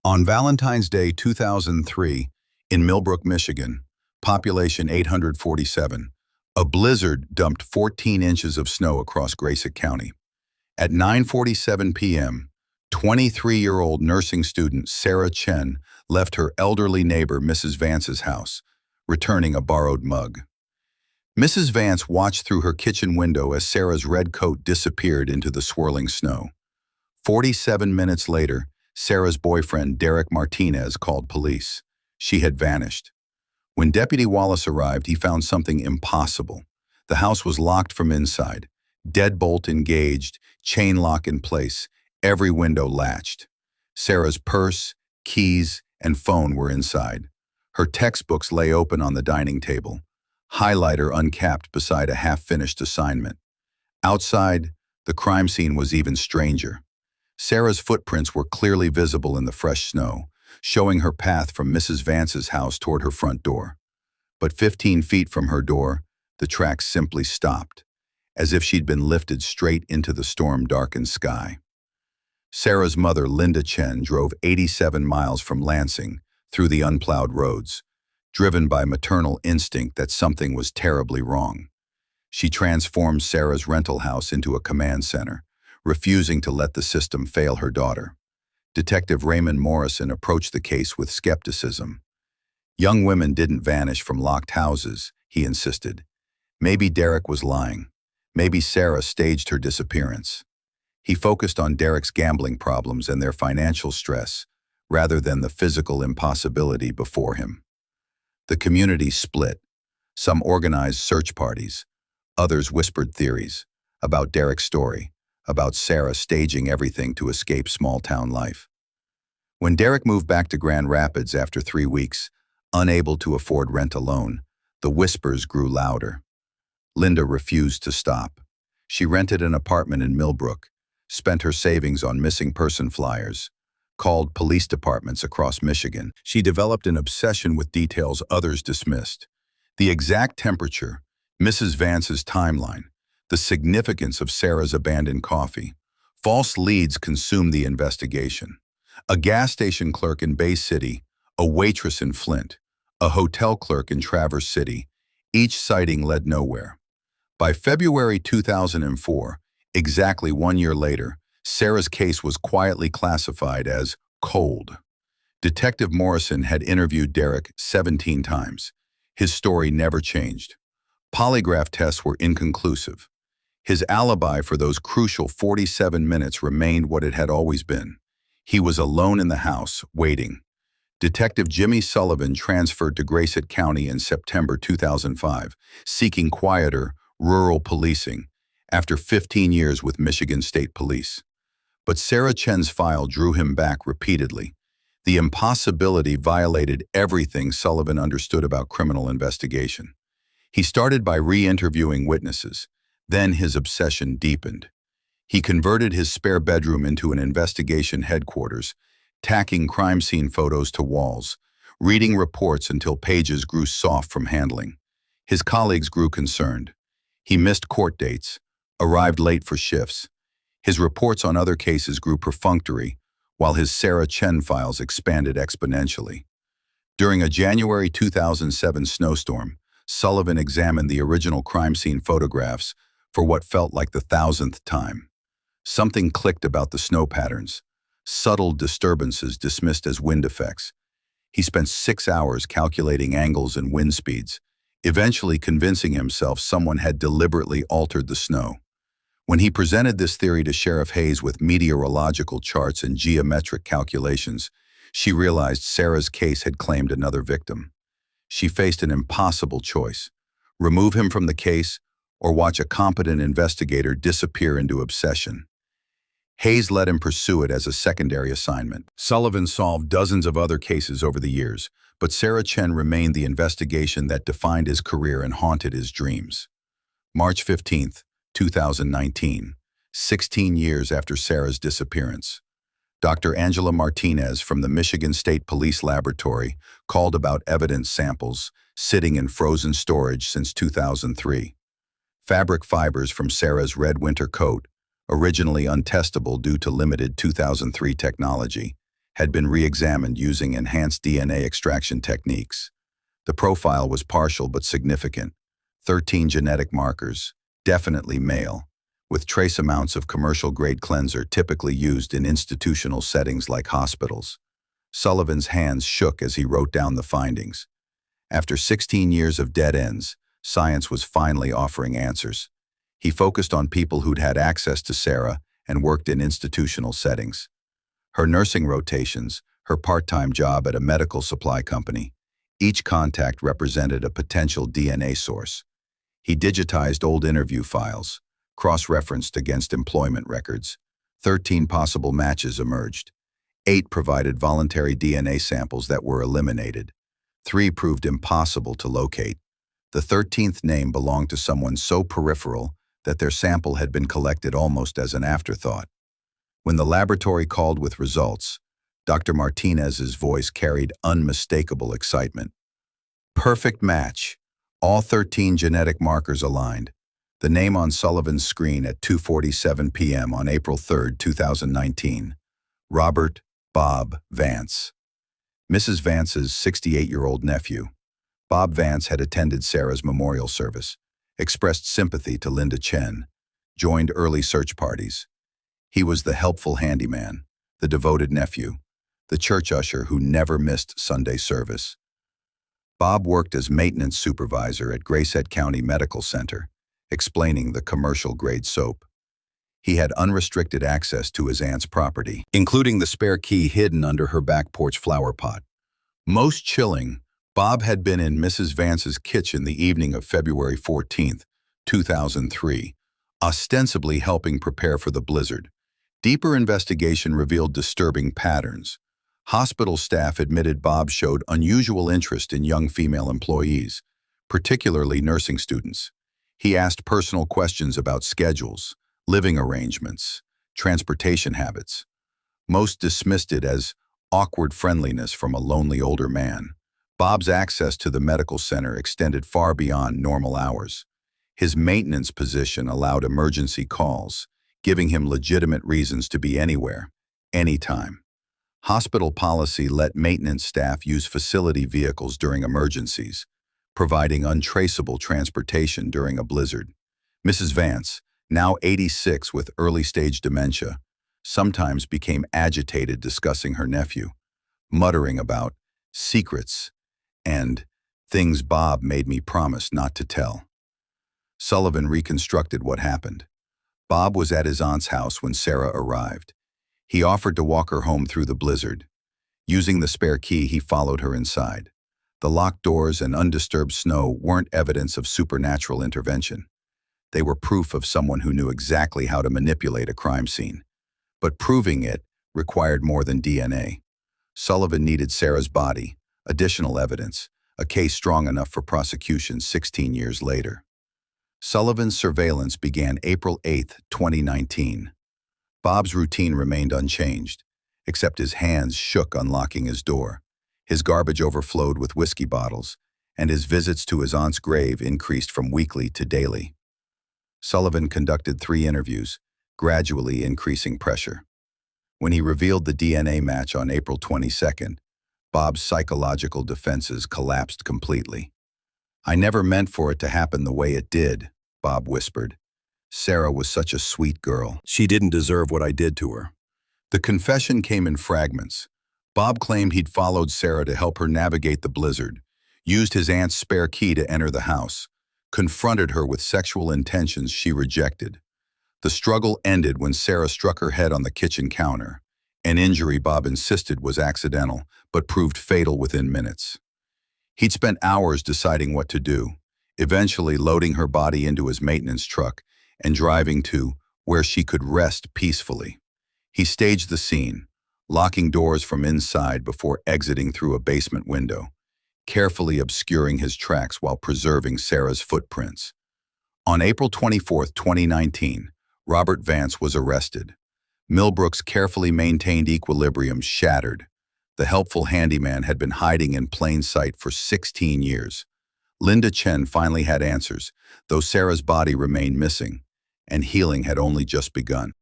On Valentine's Day 2003, in Millbrook, Michigan, population 847, a blizzard dumped 14 inches of snow across Grayson County. At 9:47 p.m., 23-year-old nursing student Sarah Chen left her elderly neighbor Mrs. Vance's house, returning a borrowed mug. Mrs. Vance watched through her kitchen window as Sarah's red coat disappeared into the swirling snow. 47 minutes later, Sarah's boyfriend, Derek Martinez, called police. She had vanished. When Deputy Wallace arrived, he found something impossible. The house was locked from inside, deadbolt engaged, chain lock in place, every window latched. Sarah's purse, keys, and phone were inside. Her textbooks lay open on the dining table, highlighter uncapped beside a half-finished assignment. Outside, the crime scene was even stranger. Sarah's footprints were clearly visible in the fresh snow, showing her path from Mrs. Vance's house toward her front door. But 15 feet from her door, the tracks simply stopped, as if she'd been lifted straight into the storm-darkened sky. Sarah's mother, Linda Chen, drove 87 miles from Lansing through the unplowed roads, driven by maternal instinct that something was terribly wrong. She transformed Sarah's rental house into a command center, refusing to let the system fail her daughter. Detective Raymond Morrison approached the case with skepticism. Young women didn't vanish from locked houses, he insisted. Maybe Derek was lying. Maybe Sarah staged her disappearance. He focused on Derek's gambling problems and their financial stress, rather than the physical impossibility before him. The community split. Some organized search parties. Others whispered theories about Derek's story, about Sarah staging everything to escape small-town life. When Derek moved back to Grand Rapids after 3 weeks, unable to afford rent alone, the whispers grew louder. Linda refused to stop. She rented an apartment in Millbrook, spent her savings on missing person flyers, called police departments across Michigan. She developed an obsession with details others dismissed. The exact temperature, Mrs. Vance's timeline, the significance of Sarah's abandoned coffee. False leads consumed the investigation. A gas station clerk in Bay City, a waitress in Flint, a hotel clerk in Traverse City, each sighting led nowhere. By February 2004, exactly 1 year later, Sarah's case was quietly classified as cold. Detective Morrison had interviewed Derek 17 times. His story never changed. Polygraph tests were inconclusive. His alibi for those crucial 47 minutes remained what it had always been. He was alone in the house, waiting. Detective Jimmy Sullivan transferred to Grayson County in September 2005, seeking quieter, rural policing, after 15 years with Michigan State Police. But Sarah Chen's file drew him back repeatedly. The impossibility violated everything Sullivan understood about criminal investigation. He started by re-interviewing witnesses. Then his obsession deepened. He converted his spare bedroom into an investigation headquarters, tacking crime scene photos to walls, reading reports until pages grew soft from handling. His colleagues grew concerned. He missed court dates, arrived late for shifts. His reports on other cases grew perfunctory, while his Sarah Chen files expanded exponentially. During a January 2007 snowstorm, Sullivan examined the original crime scene photographs for what felt like the 1,000th time. Something clicked about the snow patterns, subtle disturbances dismissed as wind effects. He spent 6 hours calculating angles and wind speeds, eventually convincing himself someone had deliberately altered the snow. When he presented this theory to Sheriff Hayes with meteorological charts and geometric calculations, she realized Sarah's case had claimed another victim. She faced an impossible choice: remove him from the case or watch a competent investigator disappear into obsession. Hayes let him pursue it as a secondary assignment. Sullivan solved dozens of other cases over the years, but Sarah Chen remained the investigation that defined his career and haunted his dreams. March 15, 2019, 16 years after Sarah's disappearance. Dr. Angela Martinez from the Michigan State Police Laboratory called about evidence samples sitting in frozen storage since 2003. Fabric fibers from Sarah's red winter coat, originally untestable due to limited 2003 technology, had been re-examined using enhanced DNA extraction techniques. The profile was partial but significant. 13 genetic markers, definitely male, with trace amounts of commercial-grade cleanser typically used in institutional settings like hospitals. Sullivan's hands shook as he wrote down the findings. After 16 years of dead ends, science was finally offering answers. He focused on people who'd had access to Sarah and worked in institutional settings. Her nursing rotations, her part-time job at a medical supply company, each contact represented a potential DNA source. He digitized old interview files, cross-referenced against employment records. 13 possible matches emerged. 8 provided voluntary DNA samples that were eliminated. 3 proved impossible to locate. The 13th name belonged to someone so peripheral that their sample had been collected almost as an afterthought. When the laboratory called with results, Dr. Martinez's voice carried unmistakable excitement. Perfect match. All 13 genetic markers aligned. The name on Sullivan's screen at 2:47 p.m. on April 3, 2019. Robert Bob Vance. Mrs. Vance's 68-year-old nephew. Bob Vance had attended Sarah's memorial service, expressed sympathy to Linda Chen, joined early search parties. He was the helpful handyman, the devoted nephew, the church usher who never missed Sunday service. Bob worked as maintenance supervisor at Grayset County Medical Center, explaining the commercial-grade soap. He had unrestricted access to his aunt's property, including the spare key hidden under her back porch flower pot. Most chilling, Bob had been in Mrs. Vance's kitchen the evening of February 14, 2003, ostensibly helping prepare for the blizzard. Deeper investigation revealed disturbing patterns. Hospital staff admitted Bob showed unusual interest in young female employees, particularly nursing students. He asked personal questions about schedules, living arrangements, transportation habits. Most dismissed it as awkward friendliness from a lonely older man. Bob's access to the medical center extended far beyond normal hours. His maintenance position allowed emergency calls, giving him legitimate reasons to be anywhere, anytime. Hospital policy let maintenance staff use facility vehicles during emergencies, providing untraceable transportation during a blizzard. Mrs. Vance, now 86 with early-stage dementia, sometimes became agitated discussing her nephew, muttering about secrets and things Bob made me promise not to tell. Sullivan reconstructed what happened. Bob was at his aunt's house when Sarah arrived. He offered to walk her home through the blizzard. Using the spare key, he followed her inside. The locked doors and undisturbed snow weren't evidence of supernatural intervention. They were proof of someone who knew exactly how to manipulate a crime scene. But proving it required more than DNA. Sullivan needed Sarah's body, additional evidence, a case strong enough for prosecution 16 years later. Sullivan's surveillance began April 8, 2019. Bob's routine remained unchanged, except his hands shook unlocking his door. His garbage overflowed with whiskey bottles, and his visits to his aunt's grave increased from weekly to daily. Sullivan conducted 3 interviews, gradually increasing pressure. When he revealed the DNA match on April 22nd, Bob's psychological defenses collapsed completely. "I never meant for it to happen the way it did," Bob whispered. "Sarah was such a sweet girl. She didn't deserve what I did to her." The confession came in fragments. Bob claimed he'd followed Sarah to help her navigate the blizzard, used his aunt's spare key to enter the house, confronted her with sexual intentions she rejected. The struggle ended when Sarah struck her head on the kitchen counter, an injury Bob insisted was accidental, but proved fatal within minutes. He'd spent hours deciding what to do, eventually loading her body into his maintenance truck and driving to where she could rest peacefully. He staged the scene, locking doors from inside before exiting through a basement window, carefully obscuring his tracks while preserving Sarah's footprints. On April 24, 2019, Robert Vance was arrested. Millbrook's carefully maintained equilibrium shattered. The helpful handyman had been hiding in plain sight for 16 years. Linda Chen finally had answers, though Sarah's body remained missing, and healing had only just begun.